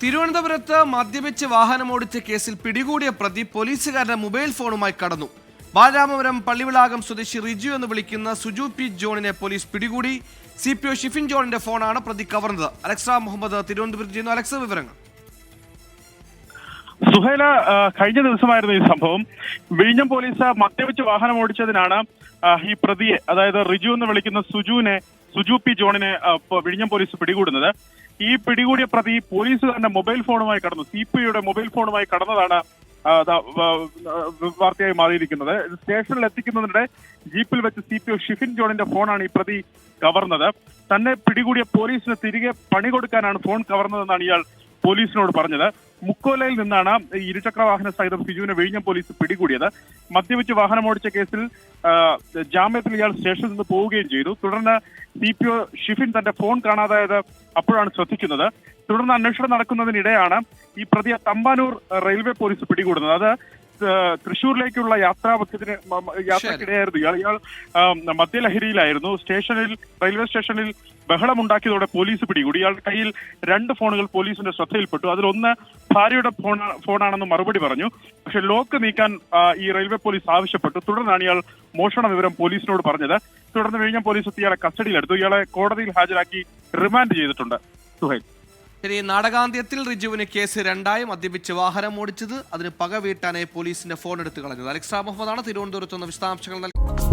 തിരുവനന്തപുരത്ത് മദ്യപിച്ച് വാഹനമോടിച്ച കേസിൽ പിടികൂടിയ പ്രതി പോലീസുകാരുടെ മൊബൈൽ ഫോണുമായി കടന്നു. ബാലരാമപുരം പള്ളിവിളാകം സ്വദേശി റിജു എന്ന് വിളിക്കുന്ന സുജു പി ജോണിനെ പോലീസ് പിടികൂടി. CPO ഷിഫിൻ ജോണിന്റെ ഫോണാണ് പ്രതി കവർന്നത്. അലക്സ മുഹമ്മദ് തിരുവനന്തപുരത്ത് ചെയ്യുന്നു. അലക്സ, വിവരങ്ങൾ. സുഹൈല, കഴിഞ്ഞ ദിവസമായിരുന്നു ഈ സംഭവം. വിഴിഞ്ഞം പോലീസ് മദ്യപിച്ച് വാഹനം ഓടിച്ചതിനാണ് ഈ പ്രതിയെ, അതായത് റിജു എന്ന് വിളിക്കുന്ന സുജു പി ജോണിനെ വിഴിഞ്ഞം പോലീസ് പിടികൂടുന്നത്. ഈ പിടികൂടിയ പ്രതി പോലീസുകാരന്റെ മൊബൈൽ ഫോണുമായി കടന്നു. CPOയുടെ മൊബൈൽ ഫോണുമായി കടന്നതാണ് വാർത്തയായി മാറിയിരിക്കുന്നത്. സ്റ്റേഷനിൽ എത്തിക്കുന്നതിനിടെ ജീപ്പിൽ വെച്ച് CPO ഷിഫിൻ ജോണിന്റെ ഫോണാണ് ഈ പ്രതി കവർന്നത്. തന്നെ പിടികൂടിയ പോലീസിന് തിരികെ പണി കൊടുക്കാനാണ് ഫോൺ കവർന്നതെന്നാണ് ഇയാൾ പോലീസിനോട് പറഞ്ഞത്. മുക്കോലയിൽ നിന്നാണ് ഇരുചക്ര വാഹന സഹിതം സിജുവിനെ വിഴിഞ്ഞം പോലീസ് പിടികൂടിയത്. മദ്യപിച്ച് വാഹനമോടിച്ച കേസിൽ ജാമ്യത്തിൽ ഇയാൾ സ്റ്റേഷനിൽ നിന്ന് പോവുകയും ചെയ്തു. തുടർന്ന് CPO ഷിഫിൻ തന്റെ ഫോൺ കാണാതായത് അപ്പോഴാണ് ശ്രദ്ധിക്കുന്നത്. തുടർന്ന് അന്വേഷണം നടക്കുന്നതിനിടെയാണ് ഈ പ്രതിയെ തമ്പാനൂർ റെയിൽവേ പോലീസ് പിടികൂടുന്നത്. അത് തൃശ്ശൂരിലേക്കുള്ള യാത്രക്കിടെയായിരുന്നു ഇയാൾ മദ്യലഹരിയിലായിരുന്നു. റെയിൽവേ സ്റ്റേഷനിൽ ബഹളമുണ്ടാക്കിയതോടെ പോലീസ് പിടികൂടി. ഇയാളുടെ കയ്യിൽ 2 ഫോണുകൾ പോലീസിന്റെ ശ്രദ്ധയിൽപ്പെട്ടു. അതിലൊന്ന് ഭാര്യയുടെ ഫോണാണെന്ന് മറുപടി പറഞ്ഞു. പക്ഷെ ലോക്ക് നീക്കാൻ ഈ റെയിൽവേ പോലീസ് ആവശ്യപ്പെട്ടു. തുടർന്നാണ് ഇയാൾ മോഷണ വിവരം പോലീസിനോട് പറഞ്ഞത്. തുടർന്ന് വിഴിഞ്ഞം പോലീസ് ഇയാളെ കസ്റ്റഡിയിലെടുത്തു. ഇയാളെ കോടതിയിൽ ഹാജരാക്കി റിമാൻഡ് ചെയ്തിട്ടുണ്ട്. സുഹൈൽ, ശരി. നാടകാന്ത്യത്തിൽ റിജുവിന് കേസ് 2ആയി. മദ്യപിച്ച് വാഹനം ഓടിച്ചത്, അതിന് പക വീട്ടാനായി പോലീസിന്റെ ഫോൺ എടുത്തു കളഞ്ഞത്. അലക്സ മുഹമ്മദാണ് തിരുവനന്തപുരത്ത് നിന്ന് വിശദാംശങ്ങൾ നൽകി.